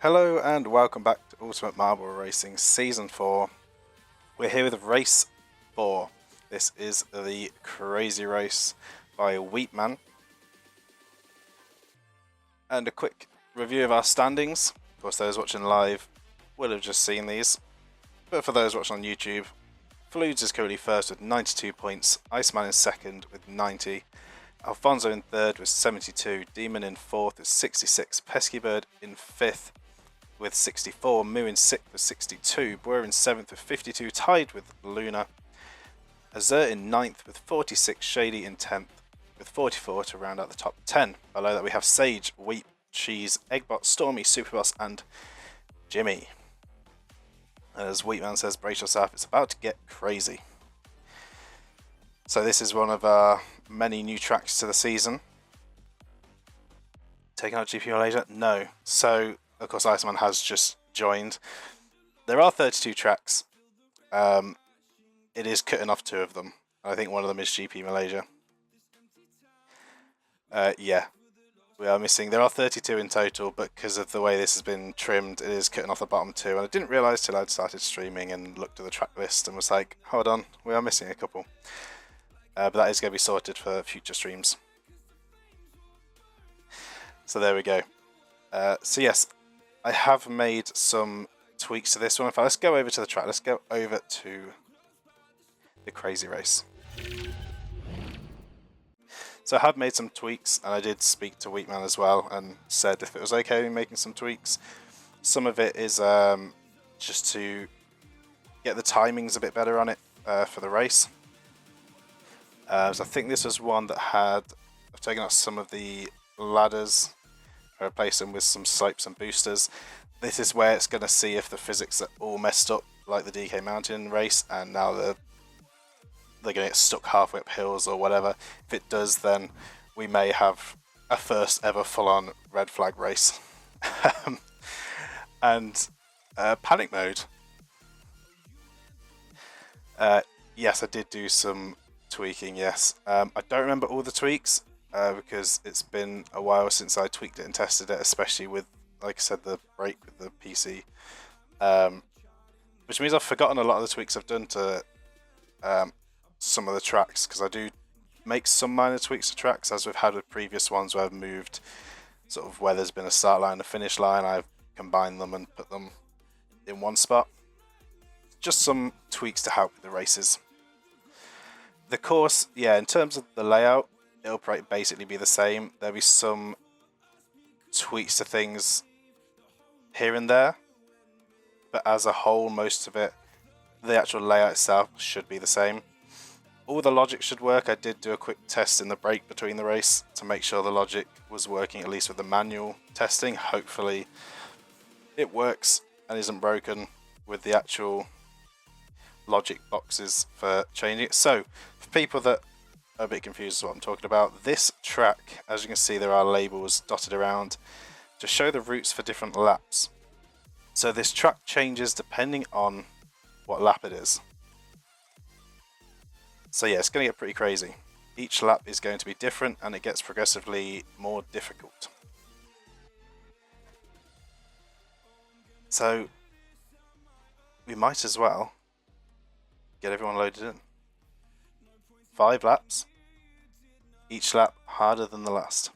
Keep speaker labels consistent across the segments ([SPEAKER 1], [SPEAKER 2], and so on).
[SPEAKER 1] Hello and welcome back to Ultimate Marble Racing Season 4. We're here with Race 4. This is the Crazy Race by Wheatman. And a quick review of our standings. Of course, those watching live will have just seen these. But for those watching on YouTube, Fludes is currently first with 92 points, Iceman in second with 90, Alfonso in third with 72, Demon in fourth with 66, Pesky in fifth with 64, Moo in 6th with 62, Boer in 7th with 52, tied with Luna, Azur in 9th with 46, Shady in 10th with 44 to round out the top 10. Below that we have Sage, Wheat, Cheese, Eggbot, Stormy, Superboss and Jimmy. As Wheatman says, brace yourself, it's about to get crazy. So this is one of our many new tracks to the season. Taking out GP Malaysia? No. So of course, Iceman has just joined. There are 32 tracks. It is cutting off 2 of them. I think one of them is GP Malaysia. Yeah, we are missing. There are 32 in total, but because of the way this has been trimmed, it is cutting off the bottom 2. And I didn't realise till I'd started streaming and looked at the track list and was like, hold on, we are missing a couple. But that is going to be sorted for future streams. So there we go. So yes, I have made some tweaks to this one. In fact, let's go over to the track. Let's go over to the Crazy Race. So I have made some tweaks, and I did speak to Wheatman as well and said if it was okay making some tweaks. Some of it is just to get the timings a bit better on it for the race. So I think this was one that I've taken out some of the ladders, replace them with some slopes and boosters. This is where it's going to see if the physics are all messed up, like the DK Mountain race, and now they're going to get stuck halfway up hills or whatever. If it does, then we may have a first ever full-on red flag race. And panic mode. Yes, I did do some tweaking, yes. I don't remember all the tweaks because it's been a while since I tweaked it and tested it, especially with, like I said, the break with the PC. Which means I've forgotten a lot of the tweaks I've done to some of the tracks, because I do make some minor tweaks to tracks, as we've had with previous ones where I've moved sort of where there's been a start line and a finish line. I've combined them and put them in one spot. Just some tweaks to help with the races. The course, yeah, in terms of the layout, it'll basically be the same. There'll be some tweaks to things here and there, but as a whole, most of it, the actual layout itself should be the same. All the logic should work. I did do a quick test in the break between the race to make sure the logic was working, at least with the manual testing. Hopefully it works and isn't broken with the actual logic boxes for changing it. So for people that are a bit confused as what I'm talking about, this track, as you can see, there are labels dotted around to show the routes for different laps. So this track changes depending on what lap it is. So yeah, it's going to get pretty crazy. Each lap is going to be different and it gets progressively more difficult. So we might as well get everyone loaded in. 5 laps, each lap harder than the last.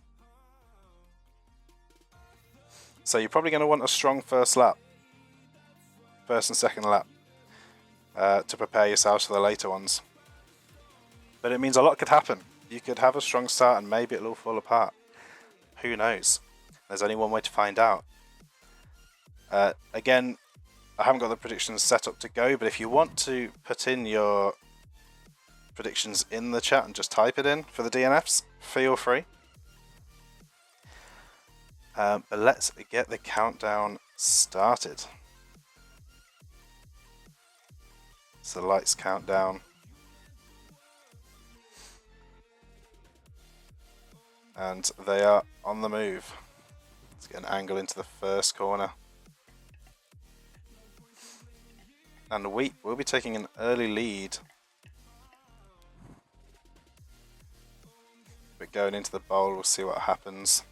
[SPEAKER 1] So you're probably going to want a strong first lap, first and second lap, to prepare yourselves for the later ones. But it means a lot could happen. You could have a strong start and maybe it'll all fall apart. Who knows? There's only one way to find out. Again, I haven't got the predictions set up to go, but if you want to put in your predictions in the chat and just type it in for the DNFs, feel free. But let's get the countdown started. So the lights count down. And they are on the move. Let's get an angle into the first corner. And Wheat will be taking an early lead. But going into the bowl, we'll see what happens.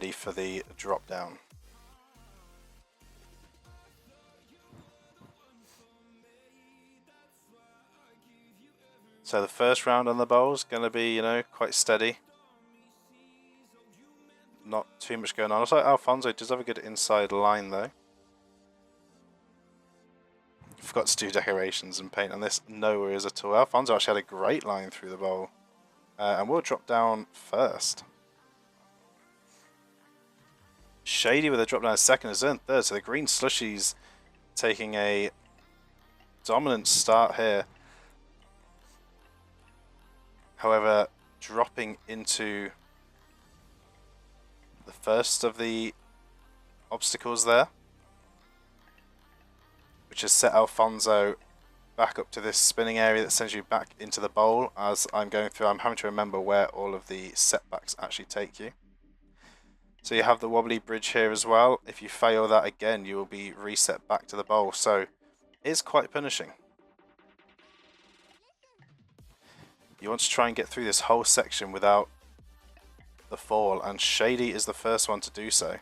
[SPEAKER 1] ready for the drop down. So the first round on the bowl is going to be, you know, quite steady. Not too much going on. Looks like Alfonso does have a good inside line though. Forgot to do decorations and paint on this. No worries at all. Alfonso actually had a great line through the bowl. And we'll drop down first. Shady with a drop down second is in third. So the green slushies taking a dominant start here. However, dropping into the first of the obstacles there, which has set Alfonso back up to this spinning area that sends you back into the bowl. As I'm going through, I'm having to remember where all of the setbacks actually take you. So you have the wobbly bridge here as well. If you fail that again, you will be reset back to the bowl. So it's quite punishing. You want to try and get through this whole section without the fall, and Shady is the first one to do so.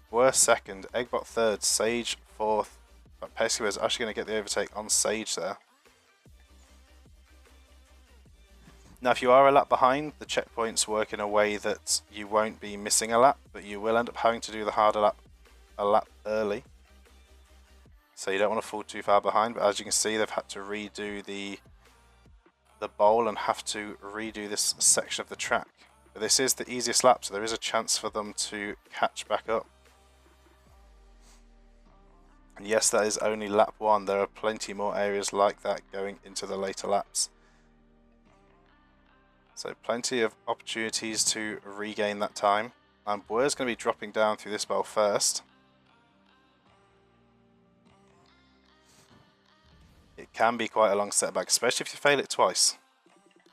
[SPEAKER 1] Worst second, Eggbot third, Sage fourth, but Pesky is actually going to get the overtake on Sage there. Now if you are a lap behind, the checkpoints work in a way that you won't be missing a lap, but you will end up having to do the harder lap a lap early. So you don't want to fall too far behind, but as you can see they've had to redo the bowl and have to redo this section of the track. But this is the easiest lap, so there is a chance for them to catch back up. And yes, that is only lap one. There are plenty more areas like that going into the later laps. So plenty of opportunities to regain that time. And Blur's going to be dropping down through this bowl first. It can be quite a long setback, especially if you fail it twice.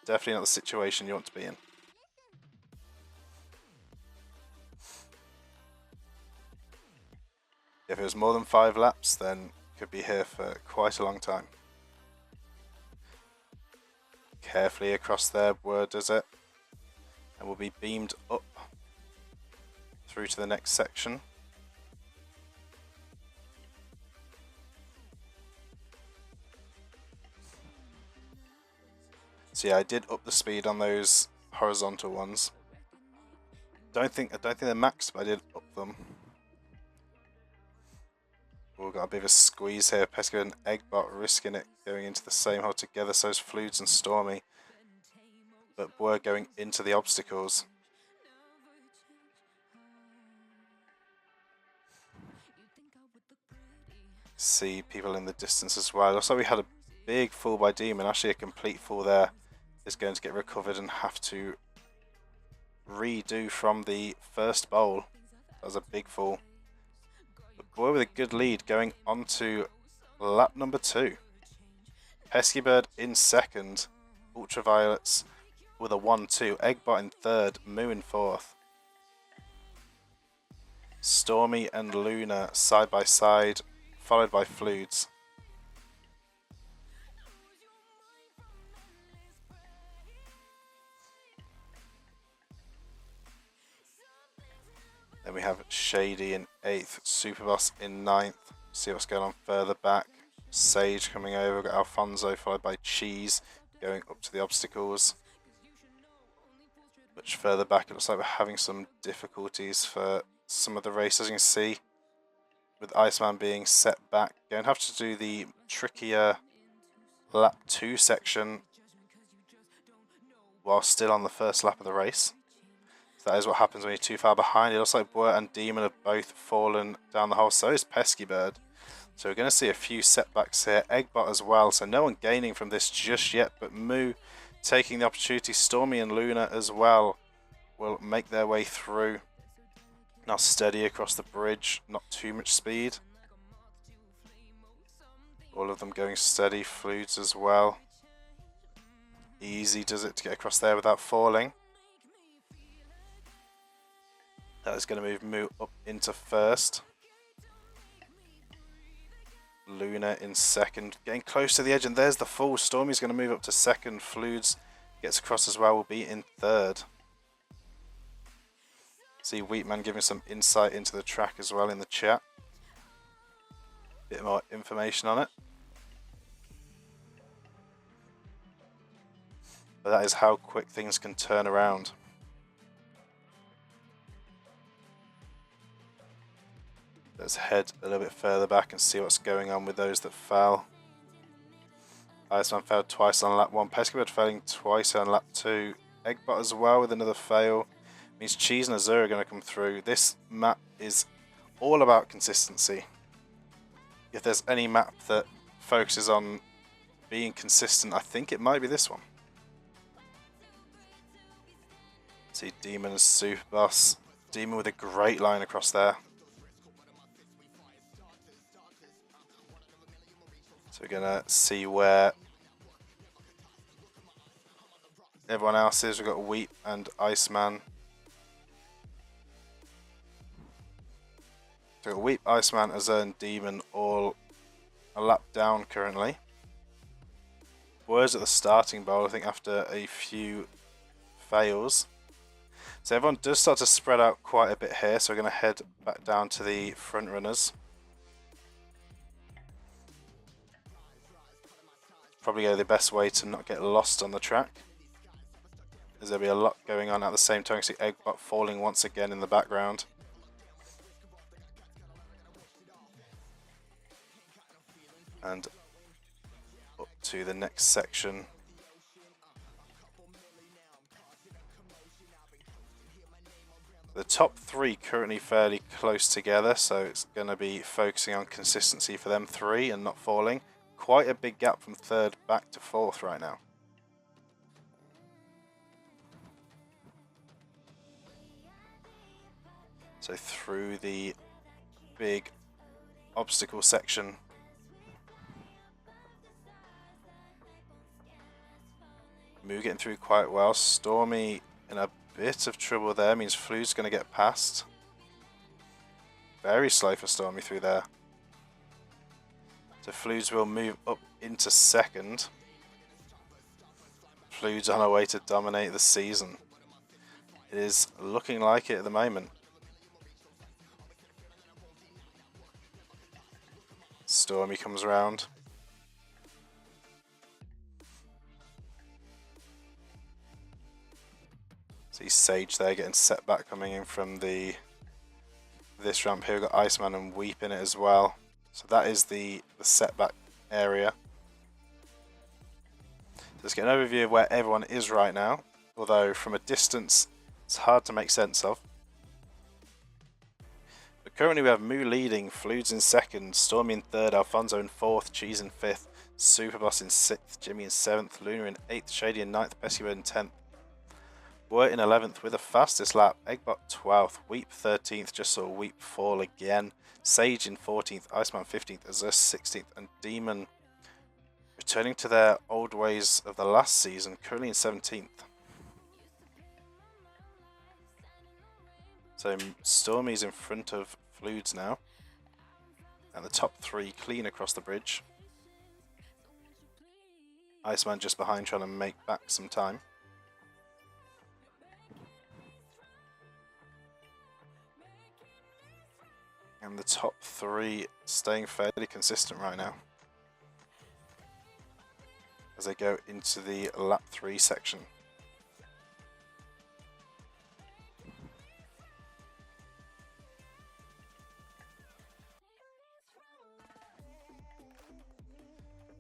[SPEAKER 1] Definitely not the situation you want to be in. If it was more than 5 laps, then it could be here for quite a long time. Carefully across there, Blur does it. And will be beamed up through to the next section. So yeah, I did up the speed on those horizontal ones. I don't think they're maxed, but I did up them. We've got a bit of a squeeze here. Pesco and Eggbot risking it going into the same hole together. So is Fluids and Stormy. But we're going into the obstacles. See people in the distance as well. Looks like we had a big fall by Demon. Actually a complete fall there is going to get recovered and have to redo from the first bowl. That was a big fall. But Boy with a good lead going on to lap number 2. Pesky Bird in second. Ultraviolets with a 1-2. Eggbot in third. Moo in fourth. Stormy and Luna side by side, followed by Fluids. Then we have Shady in 8th, Superboss in 9th. See what's going on further back. Sage coming over, we've got Alfonso followed by Cheese going up to the obstacles. Much further back, it looks like we're having some difficulties for some of the races, you can see. With Iceman being set back. Going to have to do the trickier lap 2 section while still on the first lap of the race. That is what happens when you're too far behind. It looks like Bwert and Demon have both fallen down the hole. So is Pesky Bird. So we're going to see a few setbacks here. Eggbot as well. So no one gaining from this just yet. But Moo taking the opportunity. Stormy and Luna as well will make their way through. Now steady across the bridge. Not too much speed. All of them going steady. Fluids as well. Easy does it to get across there without falling. That is going to move Moo up into first. Luna in second. Getting close to the edge, and there's the fall. Stormy's going to move up to second. Fluids gets across as well, will be in third. See Wheatman giving some insight into the track as well in the chat. Bit more information on it. But that is how quick things can turn around. Let's head a little bit further back and see what's going on with those that fell. Iceman failed twice on lap 1. Pescabird failing twice on lap 2. Eggbot as well with another fail. Means Cheese and Azure are going to come through. This map is all about consistency. If there's any map that focuses on being consistent, I think it might be this one. See Demon and Superboss. Demon with a great line across there. So we're going to see where everyone else is. We've got Wheat and Iceman. So Wheat, Iceman, Azure and Demon all a lap down currently. Words at the starting bowl, I think, after a few fails. So everyone does start to spread out quite a bit here, so we're going to head back down to the front runners. Probably go the best way to not get lost on the track, as there'll be a lot going on at the same time. You see Eggbot falling once again in the background. And up to the next section. The top three currently fairly close together, so it's going to be focusing on consistency for them three and not falling. Quite a big gap from third back to fourth right now. So through the big obstacle section. Moo getting through quite well. Stormy in a bit of trouble there. Means Flu's going to get past. Very slow for Stormy through there. So Flu's will move up into second. Flu's on her way to dominate the season. It is looking like it at the moment. Stormy comes around. See Sage there getting set back coming in from this ramp here. We've got Iceman and Weep in it as well. So that is the setback area. Let's get an overview of where everyone is right now. Although from a distance it's hard to make sense of. But currently we have Moo leading, Fludes in second, Stormy in third, Alfonso in fourth, Cheese in fifth, Superboss in sixth, Jimmy in seventh, Luna in eighth, Shady in ninth, Pescabird in 10th. We're in 11th with the fastest lap. Eggbot 12th, Weep 13th, just saw Weep fall again. Sage in 14th, Iceman 15th, Azure 16th, and Demon returning to their old ways of the last season, currently in 17th. So Stormy's in front of Fludes now. And the top three clean across the bridge. Iceman just behind trying to make back some time. And the top three staying fairly consistent right now as they go into the lap 3 section.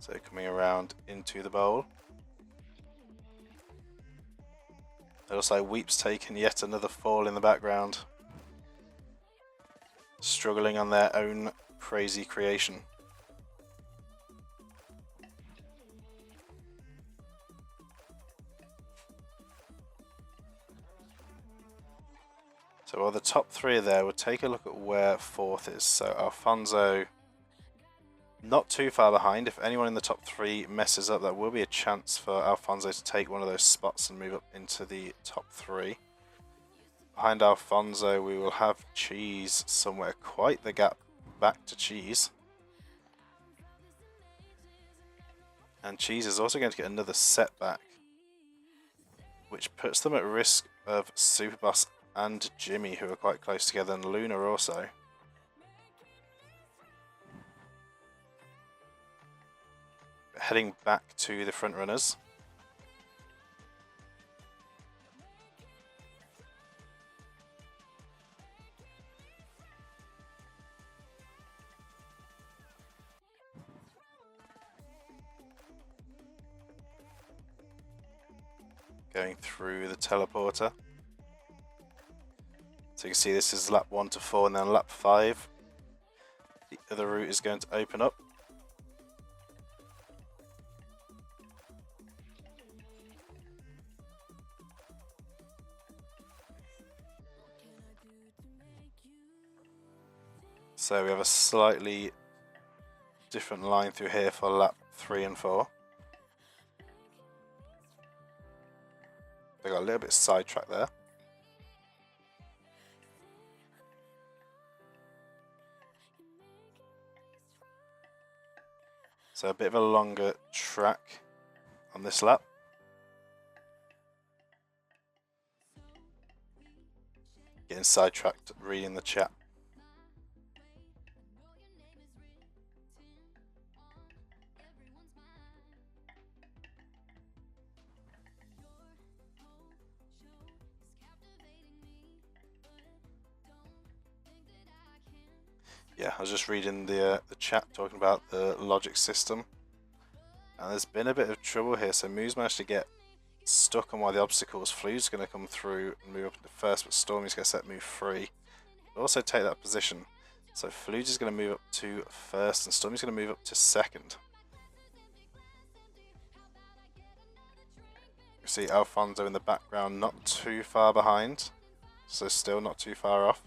[SPEAKER 1] So coming around into the bowl. It looks like Weep's taken yet another fall in the background. Struggling on their own crazy creation. So while the top three are there, we'll take a look at where fourth is. So Alfonso not too far behind. If anyone in the top three messes up, that will be a chance for Alfonso to take one of those spots and move up into the top three. Behind Alfonso, we will have Cheese somewhere. Quite the gap back to Cheese. And Cheese is also going to get another setback, which puts them at risk of Superboss and Jimmy, who are quite close together, and Luna also. Heading back to the front runners. Going through the teleporter. So you can see this is lap 1 to 4 and then lap 5. The other route is going to open up. So we have a slightly different line through here for lap 3 and 4. They got a little bit sidetracked there. So a bit of a longer track on this lap. Getting sidetracked reading the chat. Yeah, I was just reading the chat talking about the logic system, and there's been a bit of trouble here. So Moo's managed to get stuck on one of the obstacles. Flu's going to come through and move up into first, but Stormy's going to set Moo free. But also take that position. So Flu's is going to move up to first, and Stormy's going to move up to second. You see Alfonso in the background, not too far behind, so still not too far off.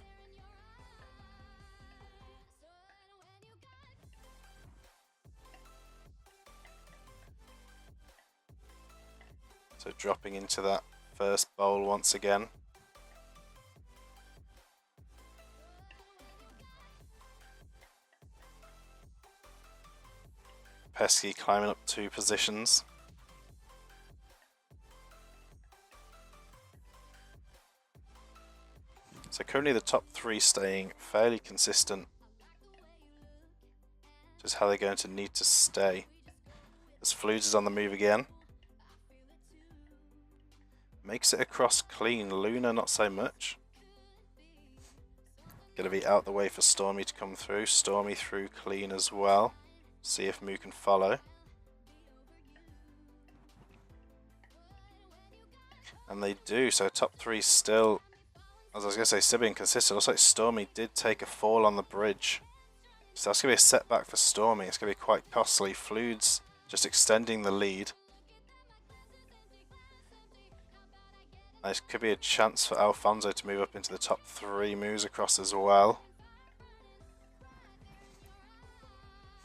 [SPEAKER 1] So dropping into that first bowl once again. Pesky climbing up 2 positions. So currently the top 3 staying fairly consistent. Just how they're going to need to stay. As Fludes is on the move again. Makes it across clean. Luna not so much. Going to be out the way for Stormy to come through. Stormy through clean as well. See if Moo can follow. And they do. So top 3 still, as I was going to say, still being consistent. Looks like Stormy did take a fall on the bridge. So that's going to be a setback for Stormy. It's going to be quite costly. Fludes just extending the lead. This could be a chance for Alfonso to move up into the top 3 moves across as well.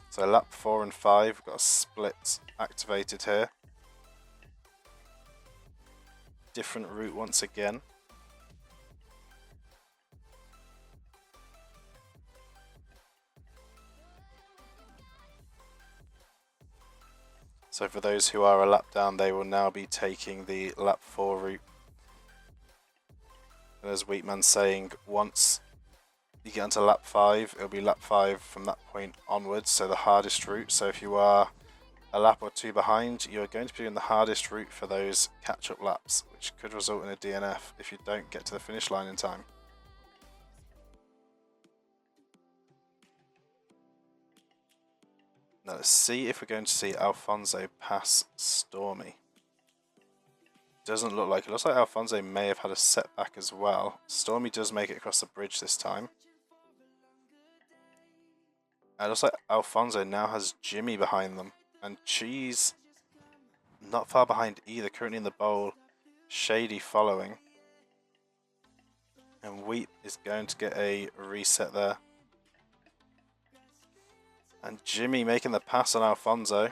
[SPEAKER 1] So lap 4 and 5, we've got a split activated here. Different route once again. So for those who are a lap down, they will now be taking the lap 4 route. And as Wheatman's saying, once you get onto lap 5, it'll be lap 5 from that point onwards, so the hardest route. So if you are a lap or 2 behind, you're going to be in the hardest route for those catch-up laps, which could result in a DNF if you don't get to the finish line in time. Now let's see if we're going to see Alfonso pass Stormy. Doesn't look like it. Looks like Alfonso may have had a setback as well. Stormy does make it across the bridge this time. And it looks like Alfonso now has Jimmy behind them. And Cheese not far behind either, currently in the bowl. Shady following. And Wheat is going to get a reset there. And Jimmy making the pass on Alfonso.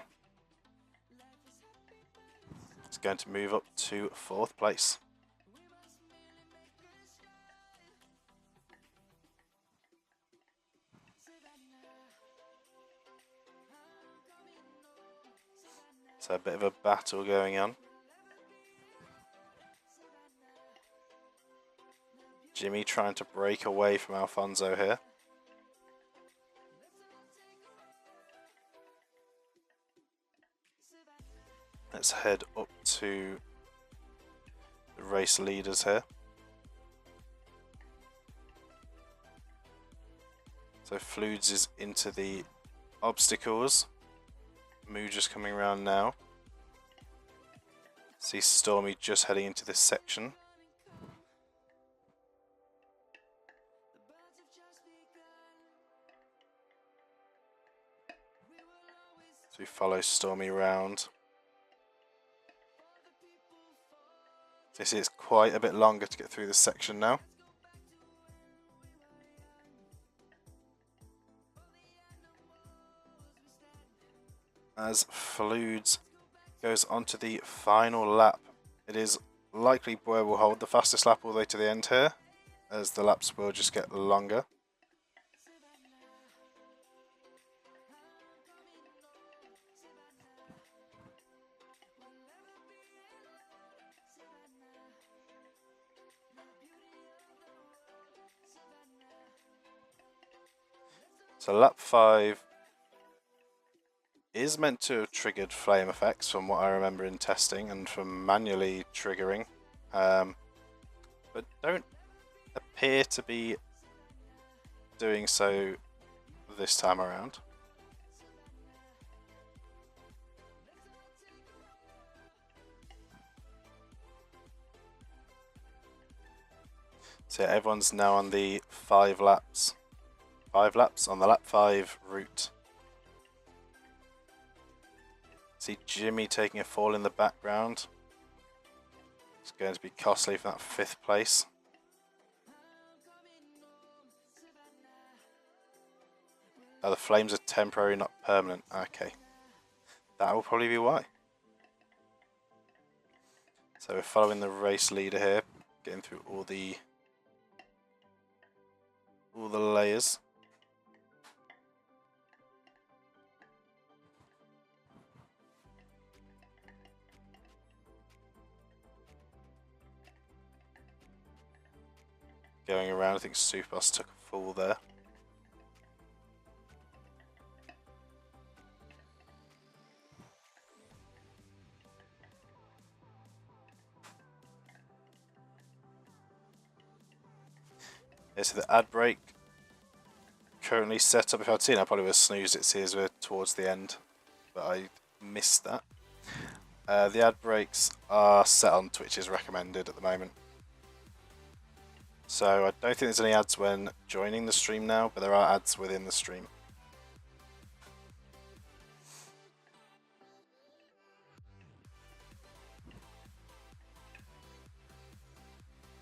[SPEAKER 1] It's going to move up to 4th place. So a bit of a battle going on. Jimmy trying to break away from Alfonso here. Let's head up to the race leaders here. So Fluids is into the obstacles. Moo just coming around now. See Stormy just heading into this section. So we follow Stormy around. This is quite a bit longer to get through this section now. As Fluids goes onto the final lap, it is likely Boer will hold the fastest lap all the way to the end here, as the laps will just get longer. So lap 5 is meant to have triggered flame effects from what I remember in testing and from manually triggering, but don't appear to be doing so this time around. So yeah, everyone's now on the 5 laps. 5 laps on the lap 5 route. See Jimmy taking a fall in the background. It's going to be costly for that 5th place. Oh, the flames are temporary, not permanent. Okay. That will probably be why. So we're following the race leader here, getting through all the layers. Going around, I think Supos took a fall there. Yeah, so the ad break currently set up. If I'd seen it, I probably would have snoozed it, see as we're towards the end, but I missed that. The ad breaks are set on Twitch's recommended at the moment. So I don't think there's any ads when joining the stream now, but there are ads within the stream.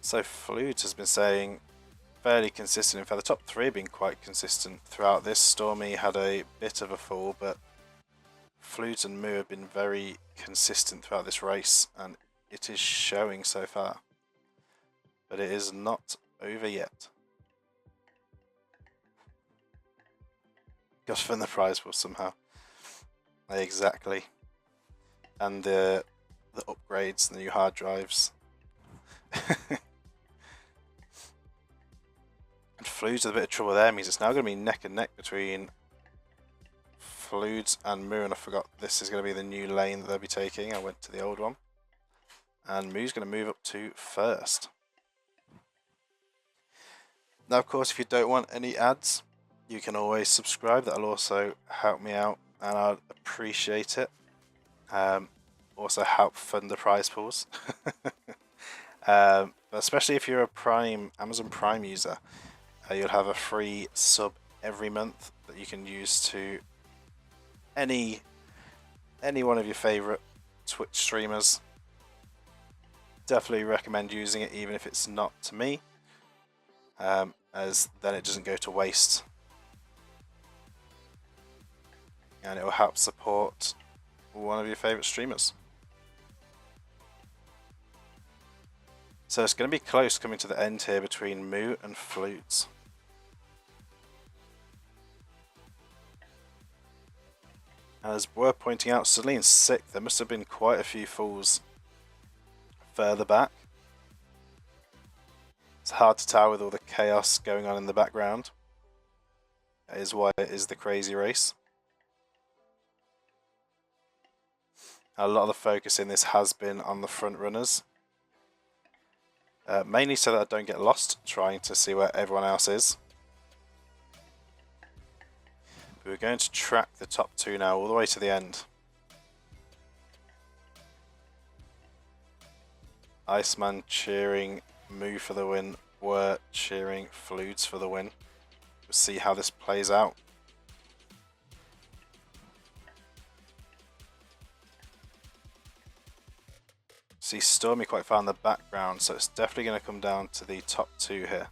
[SPEAKER 1] So Fluids has been saying fairly consistent. In fact, the top 3 have been quite consistent throughout this. Stormy had a bit of a fall, but Fluids and Moo have been very consistent throughout this race, and it is showing so far. But it is not over yet. Got to win the prize pool somehow. Exactly. And the upgrades, the new hard drives. And Fluids with a bit of trouble there means it's now going to be neck and neck between Fluids and Moo, and I forgot this is going to be the new lane that they'll be taking. I went to the old one. And Moo's going to move up to first. Now, of course, if you don't want any ads, you can always subscribe. That'll also help me out, and I'd appreciate it. Also help fund the prize pools. But especially if you're a Amazon Prime user, you'll have a free sub every month that you can use to any one of your favorite Twitch streamers. Definitely recommend using it, even if it's not to me, as then it doesn't go to waste, and it will help support one of your favorite streamers. So it's going to be close coming to the end here between Moo and Fluids. And as we're pointing out, suddenly in 6th, there must have been quite a few falls further back. hard to tell with all the chaos going on in the background. That is why it is the crazy race. A lot of the focus in this has been on the front runners. Mainly so that I don't get lost trying to see where everyone else is. But we're going to track the top two now all the way to the end. Iceman cheering Moo for the win. We're cheering Fludes for the win. We'll see how this plays out. See Stormy quite far in the background, so it's definitely going to come down to the top two here.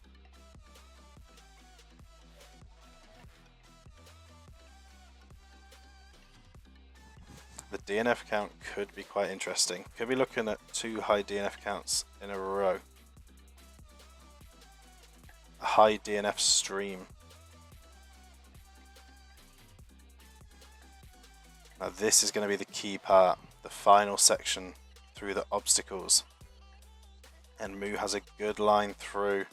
[SPEAKER 1] The DNF count could be quite interesting. Could be looking at 2 high DNF counts in a row. A high DNF stream. Now this is going to be the key part, the final section through the obstacles. And Moo has a good line through.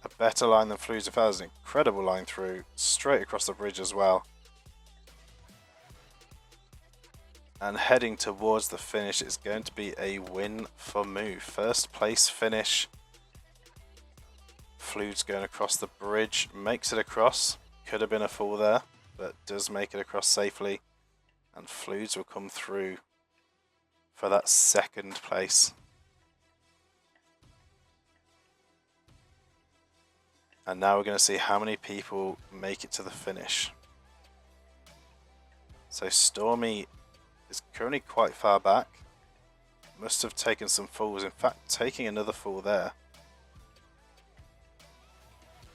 [SPEAKER 1] A better line than Flues. If has an incredible line through, straight across the bridge as well. And heading towards the finish, it's going to be a win for Moo. First place finish. Fludes going across the bridge, makes it across. Could have been a fall there, but does make it across safely. And Fludes will come through for that second place. And now we're going to see how many people make it to the finish. So Stormy is currently quite far back. Must have taken some falls. In fact, taking another fall there.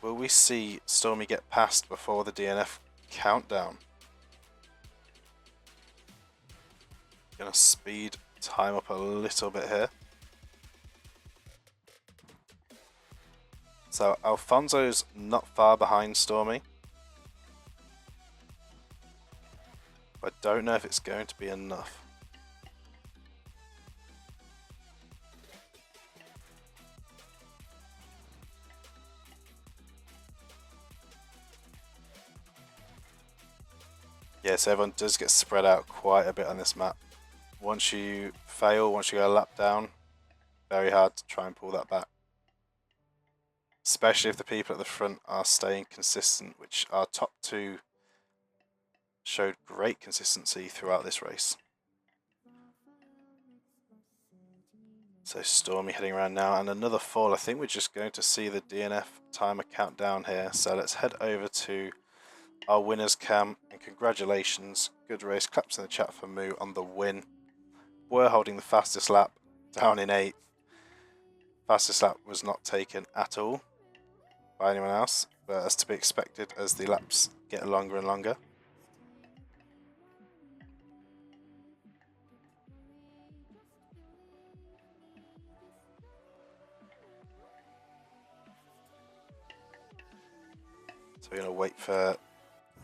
[SPEAKER 1] Will we see Stormy get past before the DNF countdown? Gonna speed time up a little bit here. So Alfonso's not far behind Stormy. I don't know if it's going to be enough. Yes, everyone does get spread out quite a bit on this map. Once you fail, once you go a lap down, very hard to try and pull that back. Especially if the people at the front are staying consistent, which our top two showed great consistency throughout this race. So Stormy heading around now, and another fall. I think we're just going to see the DNF timer count down here. So let's head over to our winners cam, and congratulations, good race. Claps in the chat for Moo on the win. We're holding the fastest lap, down in 8th. Fastest lap was not taken at all by anyone else, but as to be expected as the laps get longer and longer. So we're going to wait for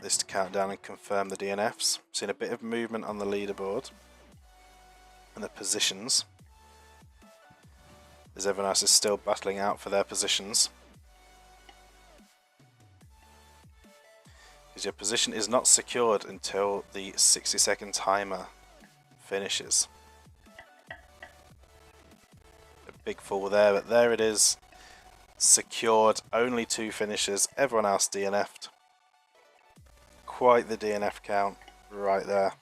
[SPEAKER 1] this to count down and confirm the DNFs. Seen a bit of movement on the leaderboard and the positions, as everyone else is still battling out for their positions. Because your position is not secured until the 60-second timer finishes. A big fall there, but there it is. Secured, only 2 finishes, everyone else DNF'd. Quite the DNF count right there.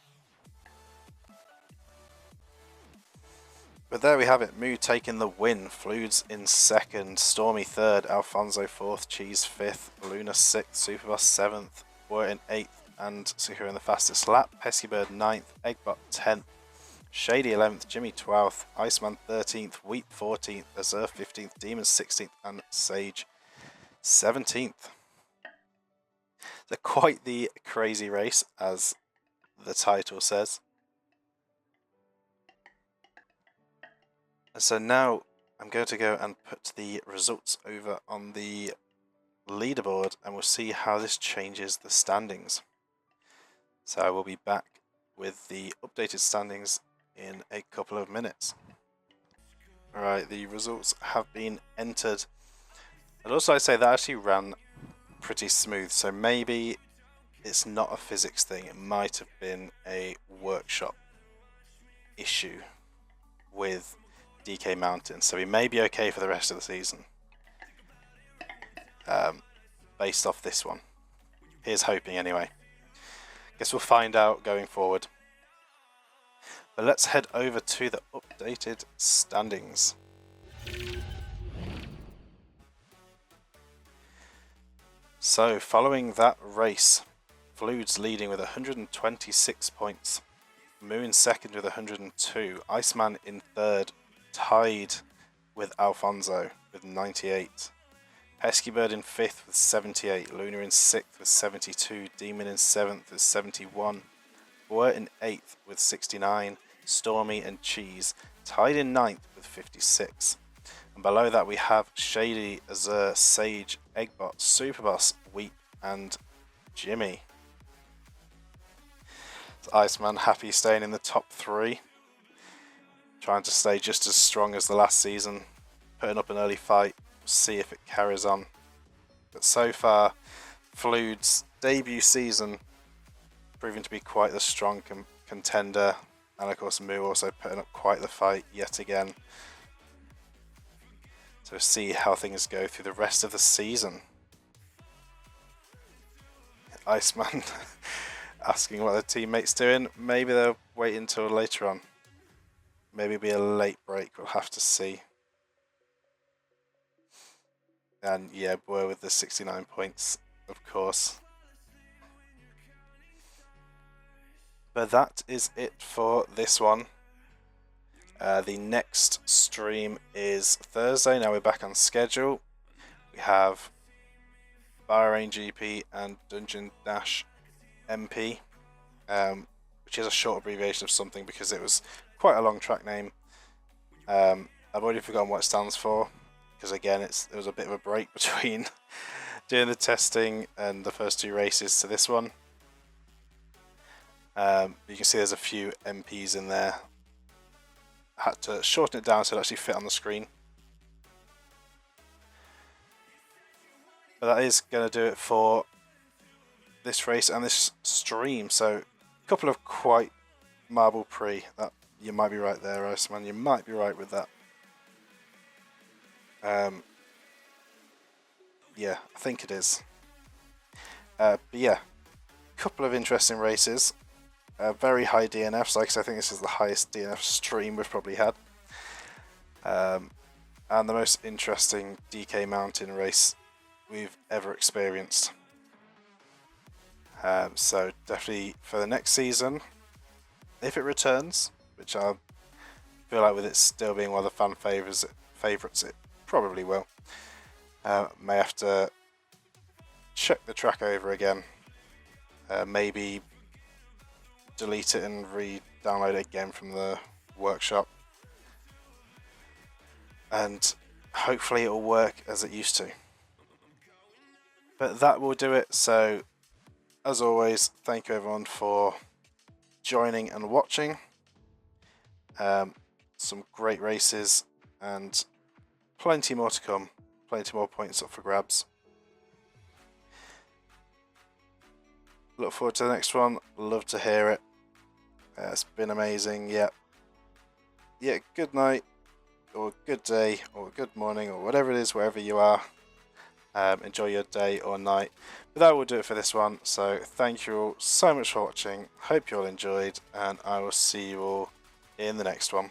[SPEAKER 1] But there we have it, Moo taking the win, Fludes in 2nd, Stormy 3rd, Alfonso 4th, Cheese 5th, Luna 6th, Superboss 7th, We're in 8th and securing the fastest lap, Peskybird 9th, Eggbot 10th, Shady 11th, Jimmy 12th, Iceman 13th, Wheat 14th, Azure 15th, Demon 16th and Sage 17th. So quite the crazy race, as the title says. And so now I'm going to go and put the results over on the leaderboard and we'll see how this changes the standings. So I will be back with the updated standings in a couple of minutes. Alright, the results have been entered. I'd also say that actually ran pretty smooth, so maybe it's not a physics thing, it might have been a workshop issue with DK Mountain, so we may be okay for the rest of the season, based off this one. Here's hoping anyway. Guess we'll find out going forward. But let's head over to the updated standings. So following that race, Flude's leading with 126 points. Moo in second with 102. Iceman in third, tied with Alfonso with 98. Peskybird in fifth with 78. Luna in sixth with 72. Demon in seventh with 71. Boer in eighth with 69. Stormy and Cheese tied in ninth with 56. And below that we have Shady, Azure, Sage, Eggbot, Superboss, Weep and Jimmy. Iceman happy staying in the top 3, trying to stay just as strong as the last season, putting up an early fight, see if it carries on. But so far, Flude's debut season proving to be quite the strong contender, and of course Moo also putting up quite the fight yet again. So see how things go through the rest of the season. Iceman asking what their teammates doing. Maybe they'll wait until later on. Maybe it'll be a late break, we'll have to see. And yeah, Boer with the 69 points, of course. But that is it for this one. The next stream is Thursday. Now we're back on schedule. We have Bahrain GP and Dungeon Dash MP, which is a short abbreviation of something because it was quite a long track name. I've already forgotten what it stands for because again it was a bit of a break between doing the testing and the first 2 races to this one. You can see there's a few MPs in there. I had to shorten it down so it actually fit on the screen. But that is going to do it for this race and this stream. So a couple of quite marble pre. That you might be right there, Iceman. You might be right with that. Yeah, I think it is. But yeah, couple of interesting races. Very high DNFs. Like I said, I think this is the highest DNF stream we've probably had. And the most interesting DK Mountain race we've ever experienced. So definitely for the next season, if it returns, which I feel like with it still being one of the fan favourites, it probably will. May have to check the track over again. Maybe delete it and re-download it again from the workshop. And hopefully it will work as it used to. But that will do it. So as always, thank you everyone for joining and watching. Some great races and plenty more to come. Plenty more points up for grabs. Look forward to the next one. Love to hear it. It's been amazing. Yeah, good night or good day or good morning or whatever it is, wherever you are. Enjoy your day or night. But that will do it for this one. So thank you all so much for watching. Hope you all enjoyed, and I will see you all in the next one.